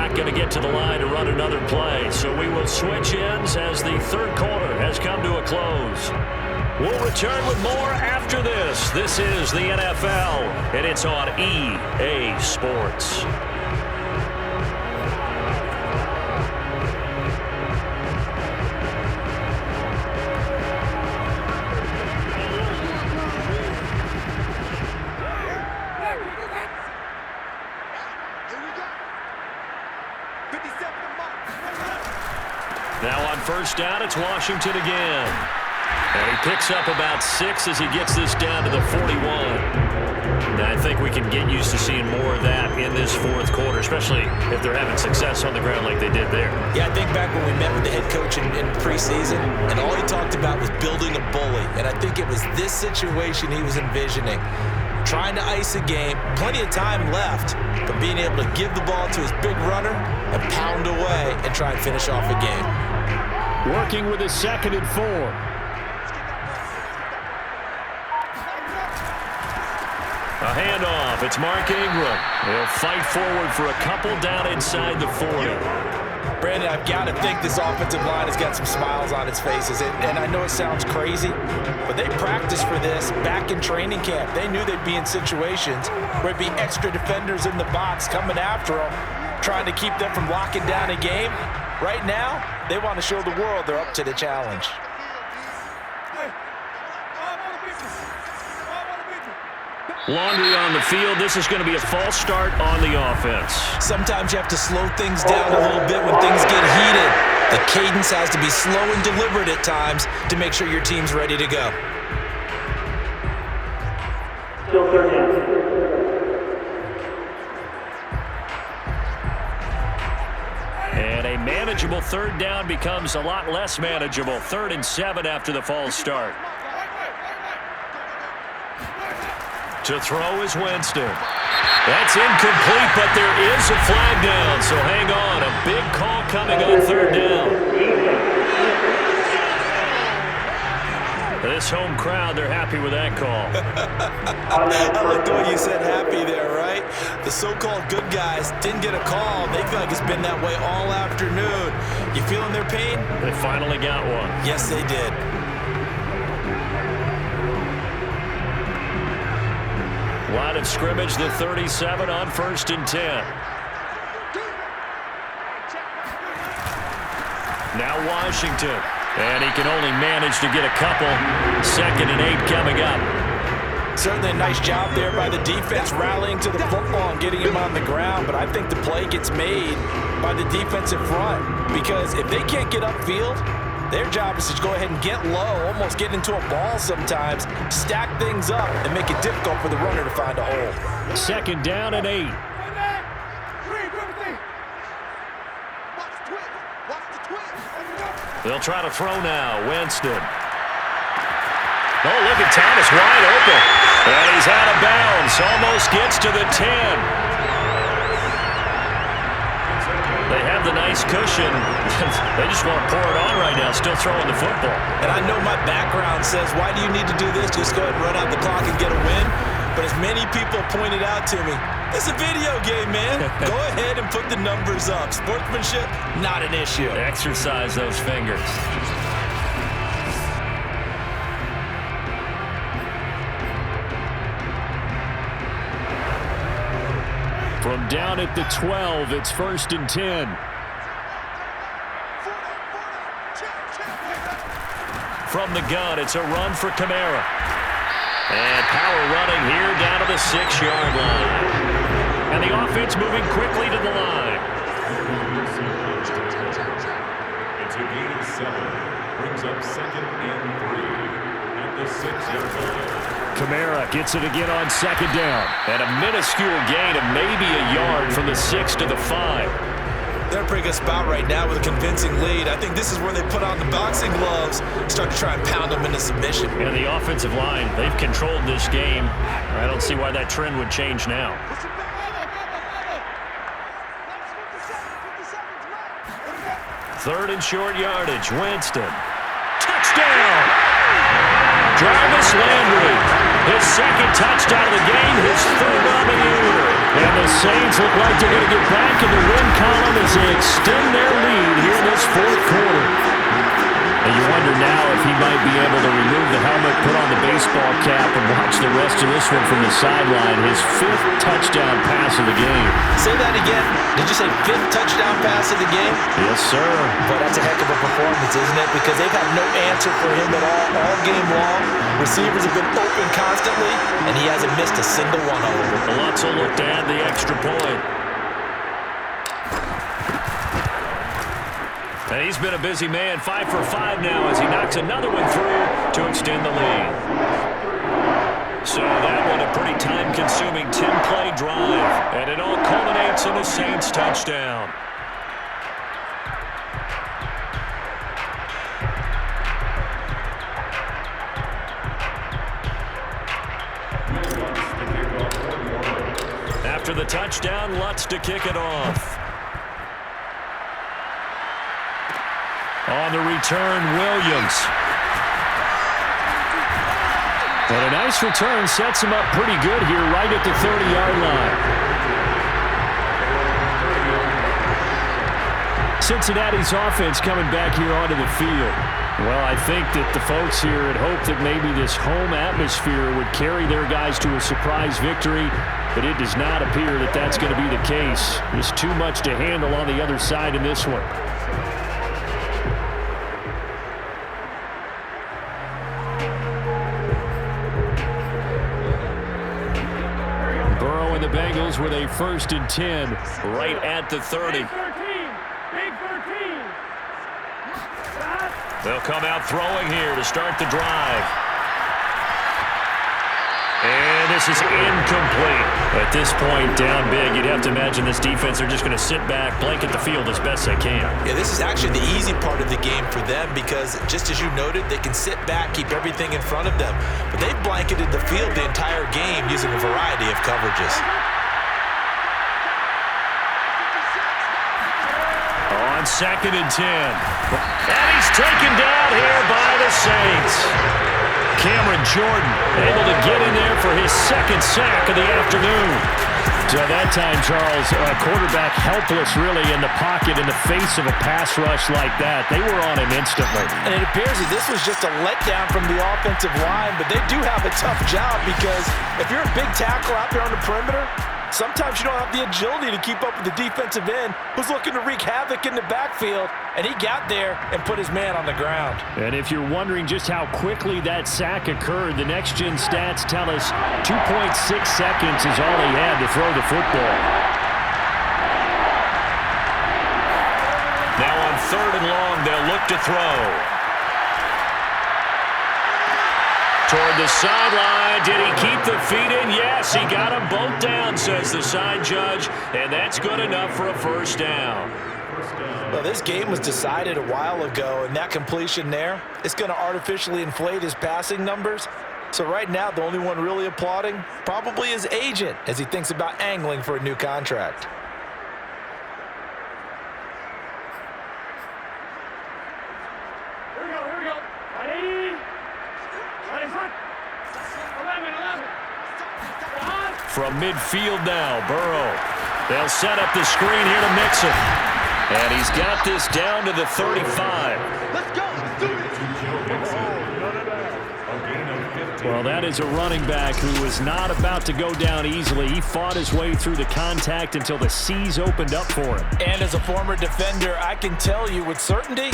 not going to get to the line to run another play. So we will switch ends as the third quarter has come to a close. We'll return with more after this. This is the NFL, and it's on EA Sports. Now on first down, it's Washington again. And he picks up about 6 as he gets this down to the 41. Now I think we can get used to seeing more of that in this fourth quarter, especially if they're having success on the ground like they did there. Yeah, I think back when we met with the head coach in preseason, and all he talked about was building a bully. And I think it was this situation he was envisioning. Trying to ice a game, plenty of time left, but being able to give the ball to his big runner and pound away and try and finish off a game. Working with his 2nd and 4. A handoff. It's Mark Ingram. He'll fight forward for a couple down inside the 40. Brandon, I've got to think this offensive line has got some smiles on its faces. And I know it sounds crazy, but they practiced for this back in training camp. They knew they'd be in situations where it'd be extra defenders in the box coming after them, trying to keep them from locking down a game. Right now, they want to show the world they're up to the challenge. Laundry on the field. This is going to be a false start on the offense. Sometimes you have to slow things down a little bit when things get heated. The cadence has to be slow and deliberate at times to make sure your team's ready to go. Still third down. And a manageable third down becomes a lot less manageable. 3rd and 7 after the false start. To throw is Winston. That's incomplete, but there is a flag down, so hang on. A big call coming on 3rd down. This home crowd, they're happy with that call. I like the way you said happy there, right? The so-called good guys didn't get a call. They feel like it's been that way all afternoon. You feeling their pain? They finally got one. Yes, they did. Line of scrimmage, the 37 on 1st and 10. Now Washington. And he can only manage to get a couple. 2nd and 8 coming up. Certainly a nice job there by the defense rallying to the football and getting him on the ground. But I think the play gets made by the defensive front. Because if they can't get upfield, their job is to go ahead and get low, almost get into a ball sometimes, stack things up, and make it difficult for the runner to find a hole. 2nd down and 8. They'll try to throw now. Winston. Oh, look at Thomas wide open. And he's out of bounds. Almost gets to the 10. They have the nice cushion. They just want to pour it on right now, still throwing the football. And I know my background says, why do you need to do this? Just go ahead and run out the clock and get a win. But as many people pointed out to me, it's a video game, man. Go ahead and put the numbers up. Sportsmanship, not an issue. Exercise those fingers. From down at the 12, it's 1st and 10. From the gun, it's a run for Kamara. And power running here down to the 6-yard line. And the offense moving quickly to the line. It's a gain of 7. Brings up 2nd and 3 at the 6-yard line. Kamara gets it again on 2nd down. And a minuscule gain of maybe a yard from the 6 to the 5. They're in a pretty good spot right now with a convincing lead. I think this is where they put on the boxing gloves, start to try and pound them into submission. And the offensive line, they've controlled this game. I don't see why that trend would change now. Third and short yardage. Winston. Touchdown! Jarvis Landry. His 2nd touchdown of the game. His 3rd on the year. And the the Saints look like they're going to get back in the win column as they extend their lead here in this fourth quarter. And you wonder now if he might be able to remove the helmet, put on the baseball cap, and watch the rest of this one from the sideline. His 5th touchdown pass of the game. Say that again. Did you say 5th touchdown pass of the game? Yes, sir. But that's a heck of a performance, isn't it? Because they've had no answer for him at all game long. Receivers have been open constantly, and he hasn't missed a single one of them. Alonso looked to add the extra point. And he's been a busy man, 5 for 5 now as he knocks another one through to extend the lead. So that one a pretty time-consuming 10-play drive, and it all culminates in a Saints touchdown. After the touchdown, Lutz to kick it off. On the return, Williams. And a nice return sets him up pretty good here right at the 30-yard line. Cincinnati's offense coming back here onto the field. Well, I think that the folks here had hoped that maybe this home atmosphere would carry their guys to a surprise victory, but it does not appear that that's going to be the case. There's too much to handle on the other side in this one. The Bengals with a 1st and 10 right at the 30. Big 13. They'll come out throwing here to start the drive. And this is incomplete. At this point, down big, you'd have to imagine this defense, they're just going to sit back, blanket the field as best they can. Yeah, this is actually the easy part of the game for them because, just as you noted, they can sit back, keep everything in front of them. But they've blanketed the field the entire game using a variety of coverages. On 2nd and 10. And he's taken down here by the Saints. Cameron Jordan able to get in there for his 2nd sack of the afternoon. So that time, Charles, quarterback helpless really in the pocket in the face of a pass rush like that. They were on him instantly. And it appears that this was just a letdown from the offensive line, but they do have a tough job because if you're a big tackle out there on the perimeter, sometimes you don't have the agility to keep up with the defensive end who's looking to wreak havoc in the backfield, and he got there and put his man on the ground. And if you're wondering just how quickly that sack occurred, the next-gen stats tell us 2.6 seconds is all he had to throw the football. Now on 3rd and long, they'll look to throw. Toward the sideline. Did he keep the feet in? Yes, he got them both down, says the side judge, and that's good enough for a 1st down. Well, this game was decided a while ago, and that completion there, it's going to artificially inflate his passing numbers. So right now, the only one really applauding probably his agent as he thinks about angling for a new contract. Here we go. 80. 11. From midfield now, Burrow. They'll set up the screen here to mix him. And he's got this down to the 35. Let's go. Let's do it. Well, that is a running back who was not about to go down easily. He fought his way through the contact until the seas opened up for him. And as a former defender, I can tell you with certainty,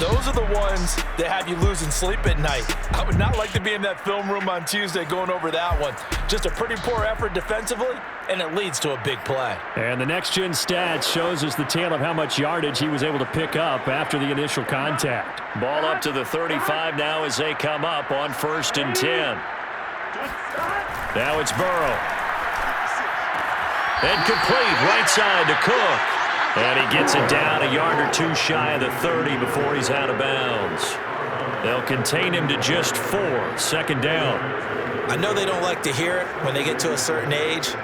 those are the ones that have you losing sleep at night. I would not like to be in that film room on Tuesday going over that one. Just a pretty poor effort defensively, and it leads to a big play. And the next-gen stats shows us the tale of how much yardage he was able to pick up after the initial contact. Ball up to the 35 now as they come up on 1st and 10. Now it's Burrow. And complete right side to Cook. And he gets it down a yard or two shy of the 30 before he's out of bounds. They'll contain him to just 4. 2nd down. I know they don't like to hear it when they get to a certain age,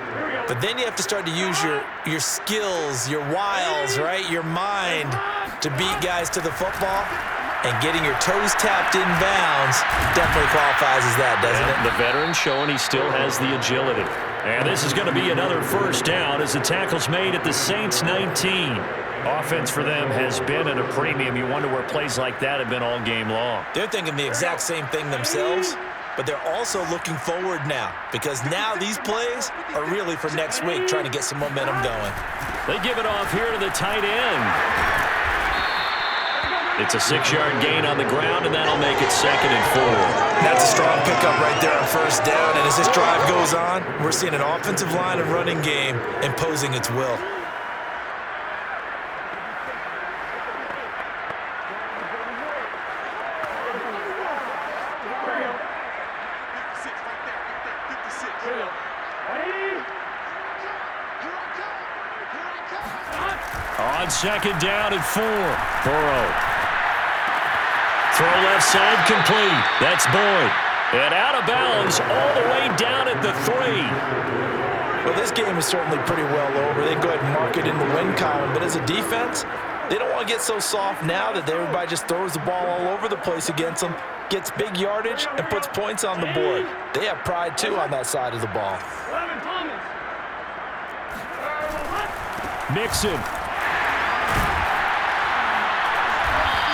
but then you have to start to use your skills, your wiles, right? Your mind to beat guys to the football. And getting your toes tapped in bounds definitely qualifies as that, doesn't it? The veteran showing he still has the agility. And this is going to be another first down as the tackle's made at the Saints 19. Offense for them has been at a premium. You wonder where plays like that have been all game long. They're thinking the exact same thing themselves, but they're also looking forward now because now these plays are really for next week, trying to get some momentum going. They give it off here to the tight end. It's a 6-yard gain on the ground, and that'll make it 2nd and 4. That's a strong pickup right there on first down, and as this drive goes on, we're seeing an offensive line and running game imposing its will. On 2nd down and 4. Burrow. Throw left side complete. That's Boyd. And out of bounds all the way down at the 3. Well, this game is certainly pretty well over. They can go ahead and mark it in the win column. But as a defense, they don't want to get so soft now that everybody just throws the ball all over the place against them, gets big yardage, and puts points on the board. They have pride, too, on that side of the ball. Mixon.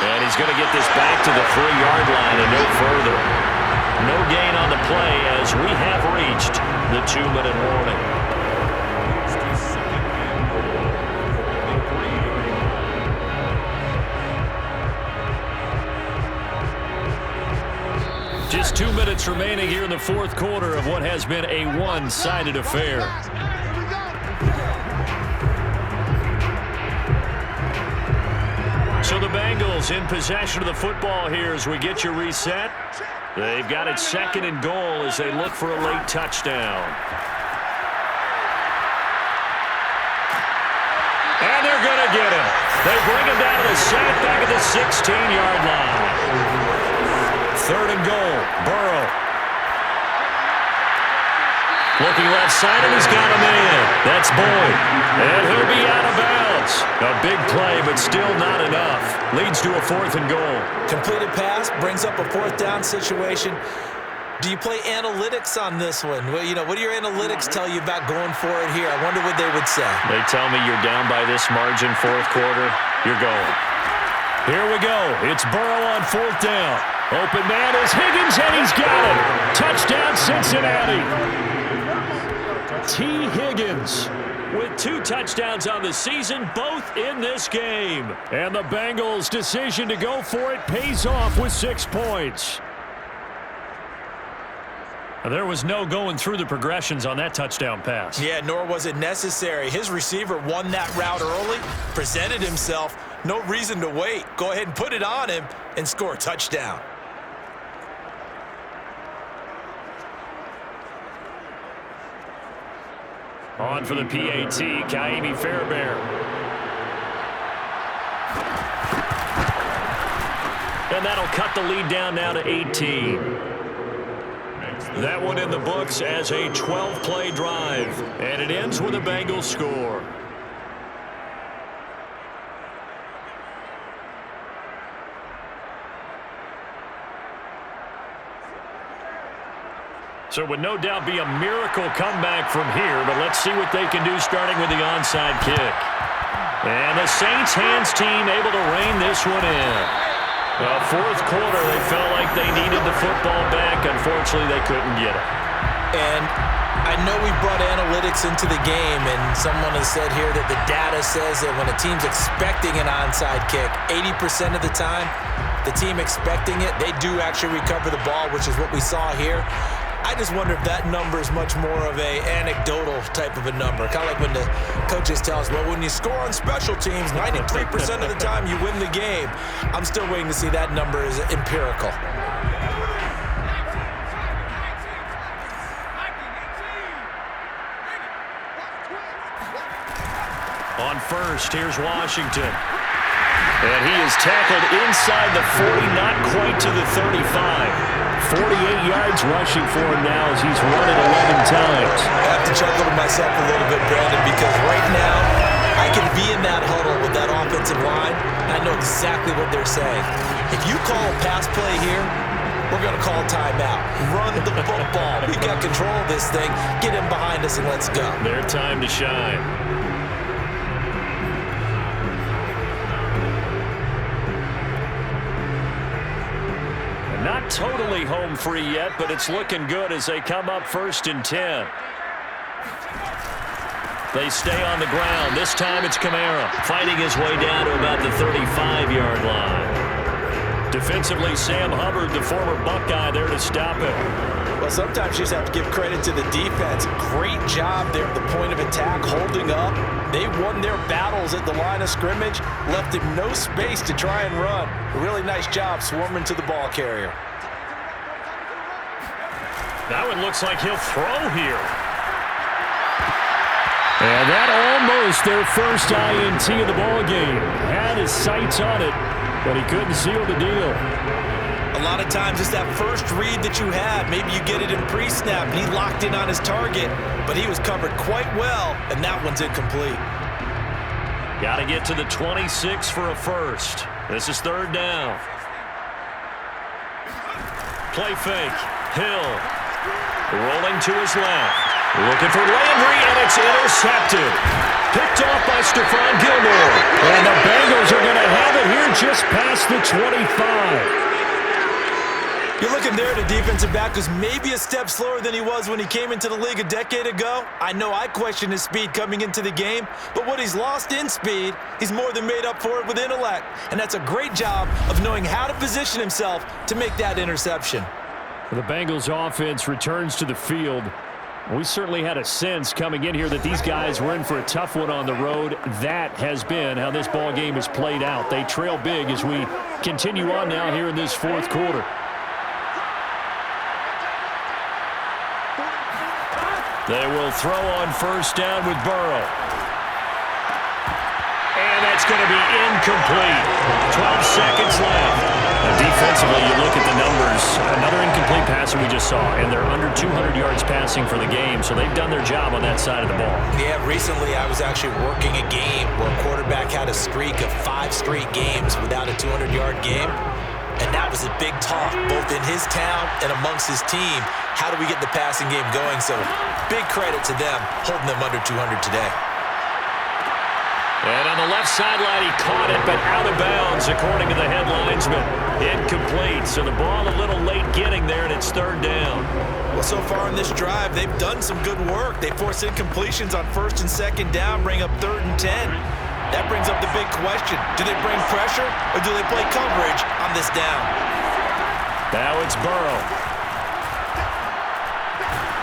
And he's going to get this back to the 3-yard line and no further. No gain on the play as we have reached the 2-minute warning. Just 2 minutes remaining here in the fourth quarter of what has been a one-sided affair. So the Bengals in possession of the football here as we get you reset. They've got it 2nd and goal as they look for a late touchdown. And they're going to get him. They bring him down to the sack back at the 16-yard line. 3rd and goal. Burrow. Looking left side, and he's got him in. That's Boyd. And he'll be out of bounds. A big play, but still not enough. Leads to a 4th and goal. Completed pass, brings up a 4th down situation. Do you play analytics on this one? Well, what do your analytics tell you about going for it here? I wonder what they would say. They tell me you're down by this margin, fourth quarter. You're going. Here we go. It's Burrow on 4th down. Open man is Higgins, and he's got it. Touchdown, Cincinnati. T. Higgins with 2 touchdowns on the season, both in this game. And the Bengals' decision to go for it pays off with 6 points. There was no going through the progressions on that touchdown pass. Yeah, nor was it necessary. His receiver won that route early, presented himself. No reason to wait. Go ahead and put it on him and score a touchdown. On for the PAT, Kaimi Fairbairn. And that'll cut the lead down now to 18. That one in the books as a 12-play drive. And it ends with a Bengals score. So it would no doubt be a miracle comeback from here, but let's see what they can do starting with the onside kick. And the Saints hands team able to rein this one in. Well, fourth quarter, they felt like they needed the football back. Unfortunately, they couldn't get it. And I know we brought analytics into the game, and someone has said here that the data says that when a team's expecting an onside kick, 80% of the time, the team expecting it, they do actually recover the ball, which is what we saw here. I just wonder if that number is much more of a anecdotal type of a number. Kind of like when the coaches tell us, well, when you score on special teams, 93% of the time you win the game. I'm still waiting to see that number is empirical. On first, here's Washington. And he is tackled inside the 40, not quite to the 35. 48 yards rushing for him now as he's run it 11 times. I have to chuckle to myself a little bit, Brandon, because right now I can be in that huddle with that offensive line, and I know exactly what they're saying. If you call a pass play here, we're going to call timeout. Run the football. We've got control of this thing. Get him behind us and let's go. Their time to shine. Not totally home free yet, but it's looking good as they come up 1st and 10. They stay on the ground. This time it's Kamara fighting his way down to about the 35-yard line. Defensively, Sam Hubbard, the former Buckeye, there to stop him. Well, sometimes you just have to give credit to the defense. Great job there at the point of attack, holding up. They won their battles at the line of scrimmage, left him no space to try and run. A really nice job swarming to the ball carrier. That one looks like he'll throw here. And that almost their first INT of the ball game. Had his sights on it, but he couldn't seal the deal. A lot of times it's that first read that you have. Maybe you get it in pre-snap, and he locked in on his target, but he was covered quite well, and that one's incomplete. Got to get to the 26 for a first. This is 3rd down. Play fake. Hill. Rolling to his left. Looking for Landry, and it's intercepted. Picked off by Stephon Gilmore. And the Bengals are going to have it here just past the 25. You're looking there at a defensive back who's maybe a step slower than he was when he came into the league a decade ago. I know I questioned his speed coming into the game, but what he's lost in speed, he's more than made up for it with intellect. And that's a great job of knowing how to position himself to make that interception. The Bengals offense returns to the field. We certainly had a sense coming in here that these guys were in for a tough one on the road. That has been how this ball game has played out. They trail big as we continue on now here in this 4th quarter. They will throw on 1st down with Burrow. And that's going to be incomplete. 12 seconds left. Defensively, you look at the numbers. Another incomplete passer we just saw, and they're under 200 yards passing for the game, so they've done their job on that side of the ball. Yeah, recently I was actually working a game where a quarterback had a streak of 5 straight games without a 200-yard game, and that was a big talk, both in his town and amongst his team. How do we get the passing game going? So big credit to them holding them under 200 today. And on the left sideline, he caught it, but out of bounds, according to the headlinesman. Incomplete, so the ball a little late getting there, and it's 3rd down. Well, so far in this drive, they've done some good work. They force incompletions on 1st and 2nd down, bring up 3rd and 10. That brings up the big question. Do they bring pressure, or do they play coverage on this down? Now it's Burrow.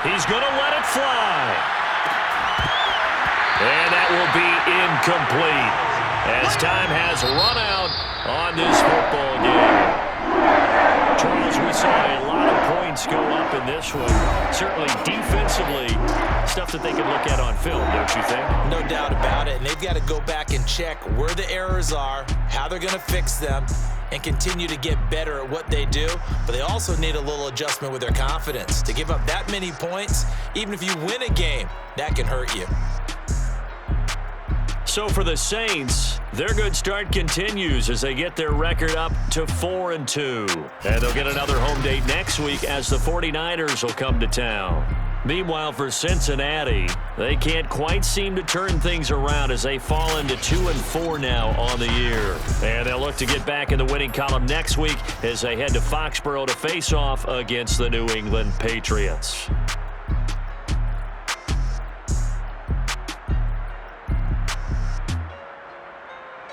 He's going to let it fly. And that will be incomplete as time has run out on this football game. Charles, we saw a lot of points go up in this one. Certainly defensively, stuff that they can look at on film, don't you think? No doubt about it. And they've got to go back and check where the errors are, how they're going to fix them, and continue to get better at what they do. But they also need a little adjustment with their confidence. To give up that many points, even if you win a game, that can hurt you. So for the Saints, their good start continues as they get their record up to 4-2. And they'll get another home date next week as the 49ers will come to town. Meanwhile, for Cincinnati, they can't quite seem to turn things around as they fall into 2-4 now on the year. And they'll look to get back in the winning column next week as they head to Foxborough to face off against the New England Patriots.